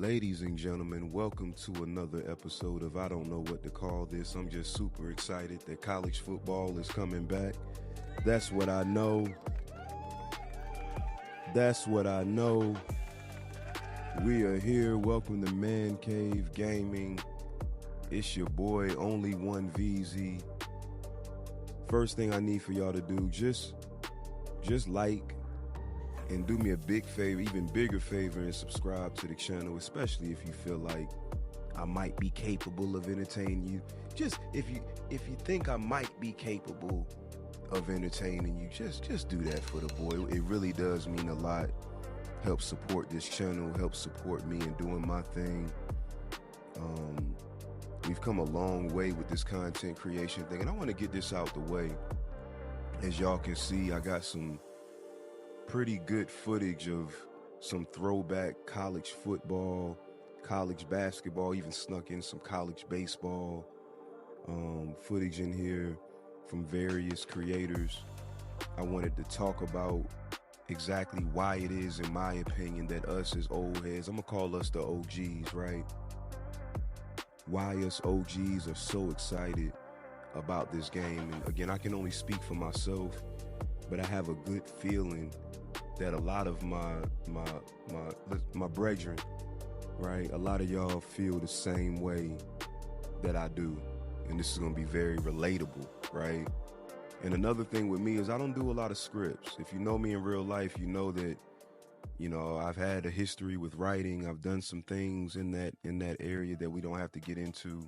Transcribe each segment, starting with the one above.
Ladies and gentlemen, welcome to another episode of I Don't Know What to Call This. I'm just super excited that college football is coming back. That's what I know. That's what I know. We are here. Welcome to Man Cave Gaming. It's your boy, Only One VZ. First thing I need for y'all to do, just like and do me a big favor, even bigger favor, and subscribe to the channel, especially if you feel like I might be capable of entertaining you. Just if you think I might be capable of entertaining you, just do that for the boy. It really does mean a lot. Help support this channel, help support me in doing my thing. We've come a long way with this content creation thing, and I want to get this out the way. As y'all can see, I got some pretty good footage of some throwback college football, college basketball, even snuck in some college baseball footage in here from various creators. I wanted to talk about exactly why it is, in my opinion, that us as old heads, I'm gonna call us the OGs, right? Why us OGs are so excited about this game. And again, I can only speak for myself, but I have a good feeling that a lot of my brethren, right, a lot of y'all feel the same way that I do, and this is gonna be very relatable, right? And another thing with me is I don't do a lot of scripts. If you know me in real life, you know that, I've had a history with writing. I've done some things in that area that we don't have to get into.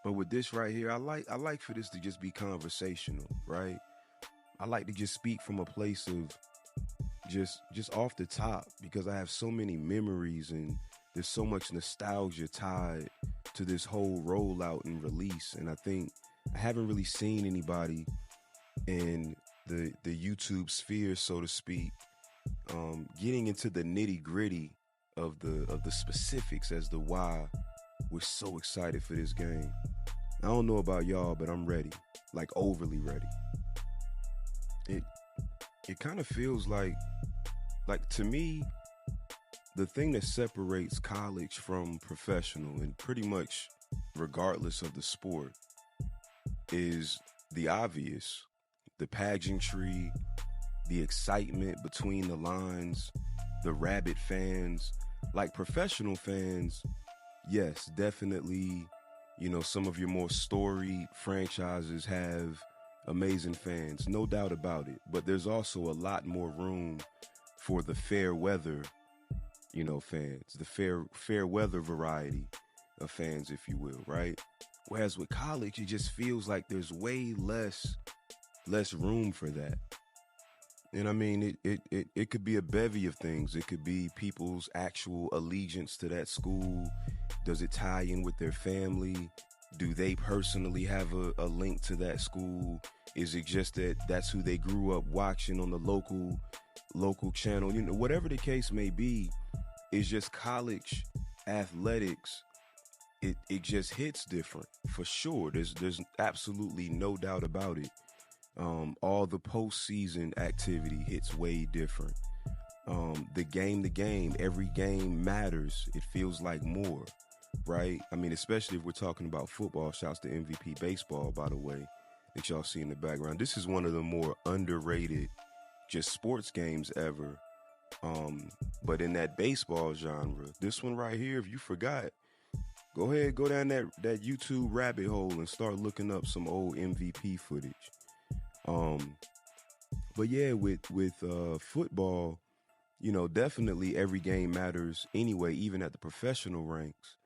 But with this right here, I like for this to just be conversational, right? I like to just speak from a place of just off the top, because I have so many memories and there's so much nostalgia tied to this whole rollout and release. And I think I haven't really seen anybody in the YouTube sphere, so to speak, getting into the nitty gritty of the specifics as to why we're so excited for this game. I don't know about y'all, but I'm ready, like overly ready. It kind of feels like to me, the thing that separates college from professional, and pretty much regardless of the sport, is the obvious, the pageantry, the excitement between the lines, the rabid fans. Like professional fans, yes, definitely, some of your more storied franchises have amazing fans, no doubt about it. But there's also a lot more room for the fair weather, fans, the fair weather variety of fans, if you will, right? Whereas with college, it just feels like there's way less room for that. And I mean, it could be a bevy of things. It could be people's actual allegiance to that school. Does it tie in with their family? Do they personally have a link to that school? Is it just that that's who they grew up watching on the local channel? Whatever the case may be, it's just college athletics. It just hits different for sure. There's absolutely no doubt about it. All the postseason activity hits way different. The game, every game matters. It feels like more, right? I mean, especially if we're talking about football. Shouts to MVP baseball, by the way, that y'all see in the background. This is one of the more underrated just sports games ever. But in that baseball genre, this one right here, if you forgot, go ahead, go down that YouTube rabbit hole and start looking up some old MVP footage. But yeah, with football, definitely every game matters anyway, even at the professional ranks.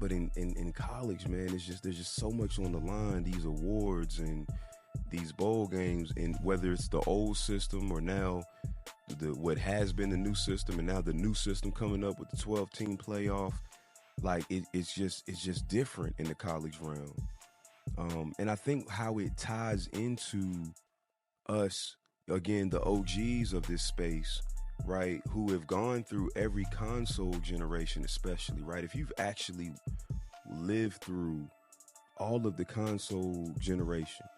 But in college, man, there's just so much on the line. These awards and these bowl games, and whether it's the old system or now what has been the new system, and now the new system coming up with the 12-team playoff, like it's just different in the college realm. And I think how it ties into us, again, the OGs of this space, right, who have gone through every console generation, especially, right? If you've actually lived through all of the console generations,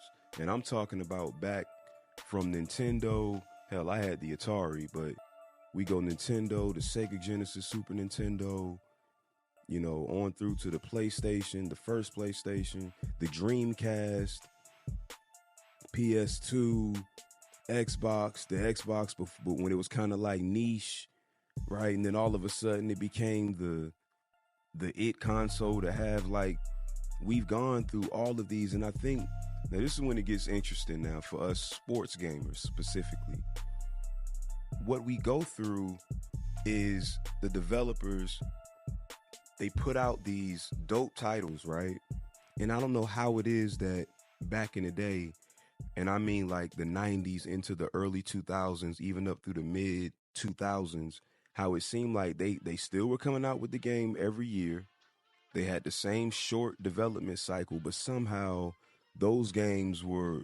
and I'm talking about back from Nintendo, hell, I had the Atari, but We go Nintendo, the Sega Genesis, Super Nintendo, you know, on through to the PlayStation, the first PlayStation, the Dreamcast, PS2, Xbox, the Xbox, but when it was kind of like niche, right? And then all of a sudden it became the it console to have. Like, we've gone through all of these, and I think now this is when it gets interesting now for us sports gamers specifically. What we go through is the developers, they put out these dope titles, right? And I don't know how it is that back in the day, and I mean like the 90s into the early 2000s, even up through the mid 2000s, how it seemed like they still were coming out with the game every year. They had the same short development cycle, but somehow those games were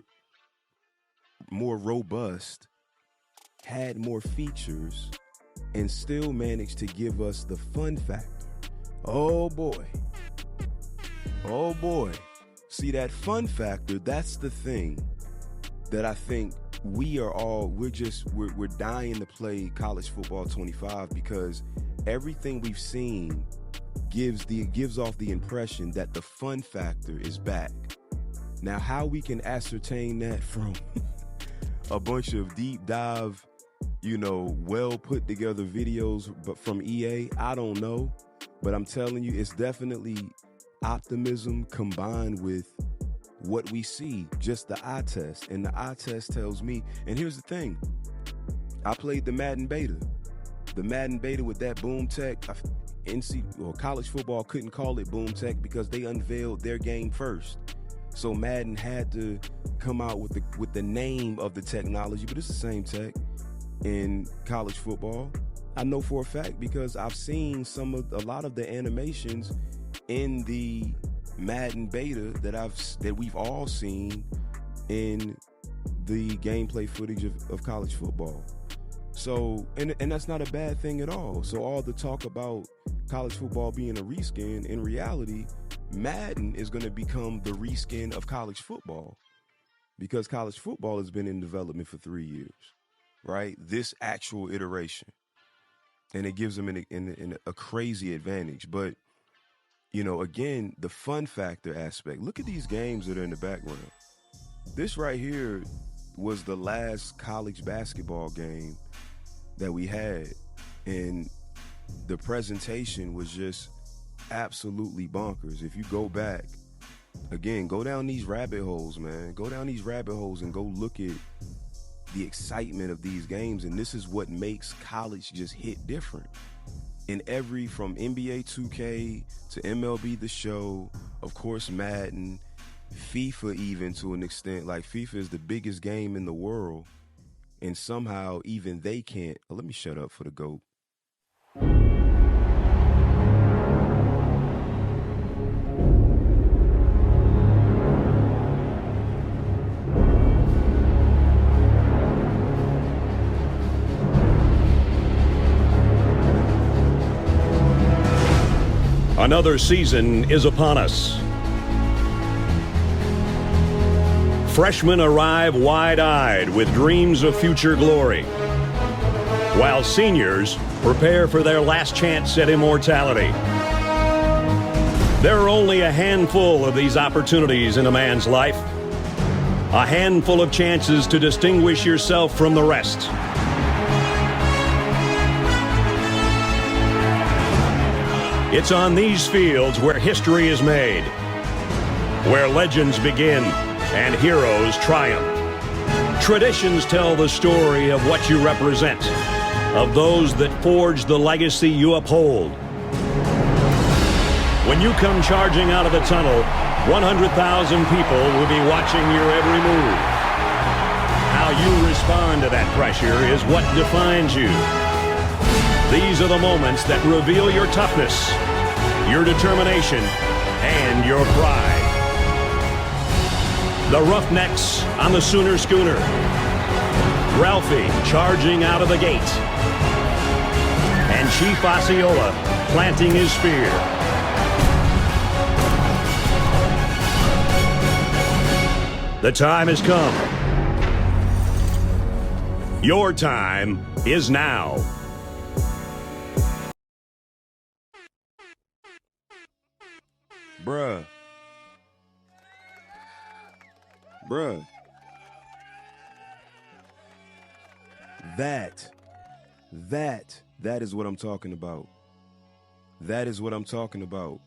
more robust, had more features, and still managed to give us the fun factor. Oh boy. Oh boy. See, that fun factor, that's the thing that I think we're dying to play college football 25, because everything we've seen gives off the impression that the fun factor is back. Now, how we can ascertain that from a bunch of deep dive, you know, well put together videos, but from EA, I don't know. But I'm telling you, it's definitely optimism combined with what we see, just the eye test. And the eye test tells me, and here's the thing, I played the Madden beta. The Madden beta with that boom tech, college football couldn't call it boom tech because they unveiled their game first. So Madden had to come out with the name of the technology, but it's the same tech in college football. I know for a fact because I've seen a lot of the animations in the Madden beta that we've all seen in the gameplay footage of college football. So, and that's not a bad thing at all. So all the talk about college football being a reskin, in reality, Madden is going to become the reskin of college football, because college football has been in development for 3 years, right? This actual iteration. And it gives them a crazy advantage. But, you know, again, the fun factor aspect. Look at these games that are in the background. This right here was the last college basketball game that we had. And the presentation was just absolutely bonkers. If you go back, again, go down these rabbit holes, man. Go down these rabbit holes and go look at the excitement of these games. And this is what makes college just hit different. In from NBA 2K to MLB The Show, of course, Madden, FIFA even to an extent. Like, FIFA is the biggest game in the world, and somehow even they can't. Let me shut up for the GOAT. Another season is upon us. Freshmen arrive wide-eyed with dreams of future glory, while seniors prepare for their last chance at immortality. There are only a handful of these opportunities in a man's life, a handful of chances to distinguish yourself from the rest. It's on these fields where history is made, where legends begin and heroes triumph. Traditions tell the story of what you represent, of those that forge the legacy you uphold. When you come charging out of the tunnel, 100,000 people will be watching your every move. How you respond to that pressure is what defines you. These are the moments that reveal your toughness, your determination, and your pride. The Roughnecks on the Sooner Schooner. Ralphie charging out of the gate. And Chief Osceola planting his spear. The time has come. Your time is now. Bruh. That is what I'm talking about. That is what I'm talking about.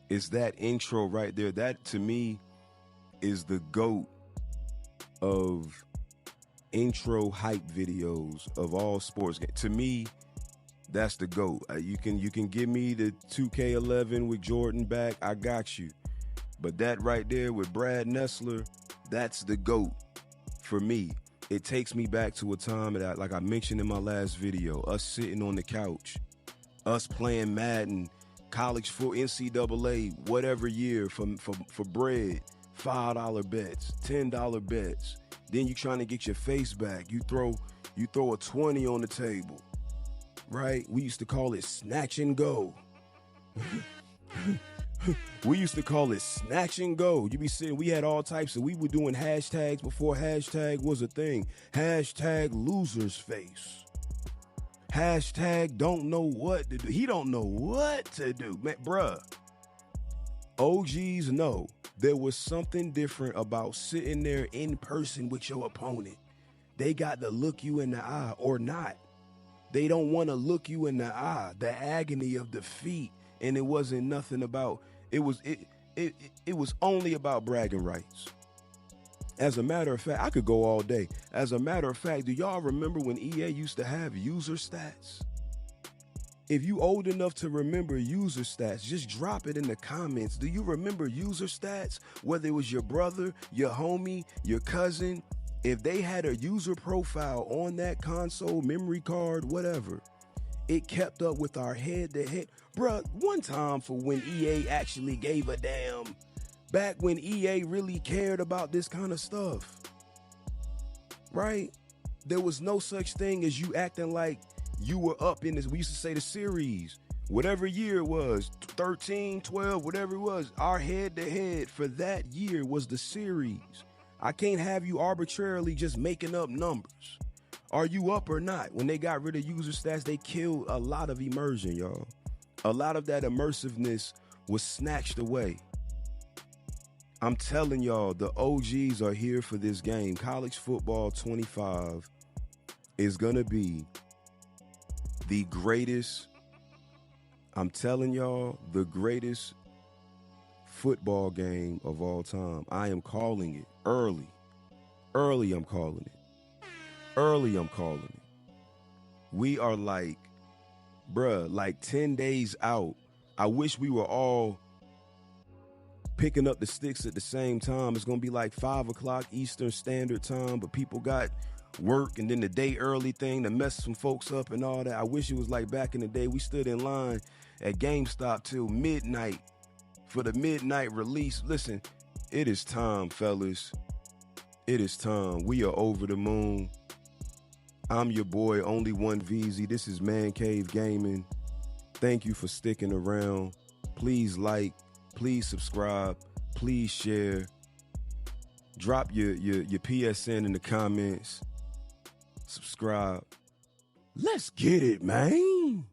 It's that intro right there. That, to me, is the GOAT of intro hype videos of all sports games. To me, that's the GOAT. You can give me the 2K11 with Jordan back. I got you. But that right there with Brad Nessler, that's the GOAT for me. It takes me back to a time that, like I mentioned in my last video, us sitting on the couch, us playing Madden, college football, NCAA, whatever year for bread, $5 bets, $10 bets. Then you trying to get your face back. You throw a 20 on the table, right? We used to call it snatch and go. We used to call it snatch and go. You be sitting, we had all types we were doing hashtags before hashtag was a thing. Hashtag loser's face. Hashtag don't know what to do. He don't know what to do. Man, bruh, OGs know there was something different about sitting there in person with your opponent. They got to look you in the eye or not. They don't want to look you in the eye. The agony of defeat. And it wasn't nothing about, it was only about bragging rights. As a matter of fact, I could go all day. As a matter of fact, do y'all remember when EA used to have user stats? If you old enough to remember user stats, just drop it in the comments. Do you remember user stats? Whether it was your brother, your homie, your cousin, if they had a user profile on that console, memory card, whatever, it kept up with our head-to-head. Bruh, one time for when EA actually gave a damn. Back when EA really cared about this kind of stuff. Right? There was no such thing as you acting like you were up in this. We used to say the series. Whatever year it was, 13, 12, whatever it was, our head-to-head for that year was the series. I can't have you arbitrarily just making up numbers. Are you up or not? When they got rid of user stats, they killed a lot of immersion, y'all. A lot of that immersiveness was snatched away. I'm telling y'all, the OGs are here for this game. College football 25 is going to be the greatest, I'm telling y'all, the greatest football game of all time. I am calling it early. Early, I'm calling it. Early, I'm calling it. We are like, bruh, like 10 days out. I wish we were all picking up the sticks at the same time. It's going to be like 5 o'clock Eastern Standard Time, but people got work and then the day early thing to mess some folks up and all that. I wish it was like back in the day. We stood in line at GameStop till midnight for the midnight release. Listen, it is time, fellas. It is time. We are over the moon. I'm your boy, Only One VZ. This is Man Cave Gaming. Thank you for sticking around. Please like, please subscribe, please share. Drop your PSN in the comments. Subscribe. Let's get it, man.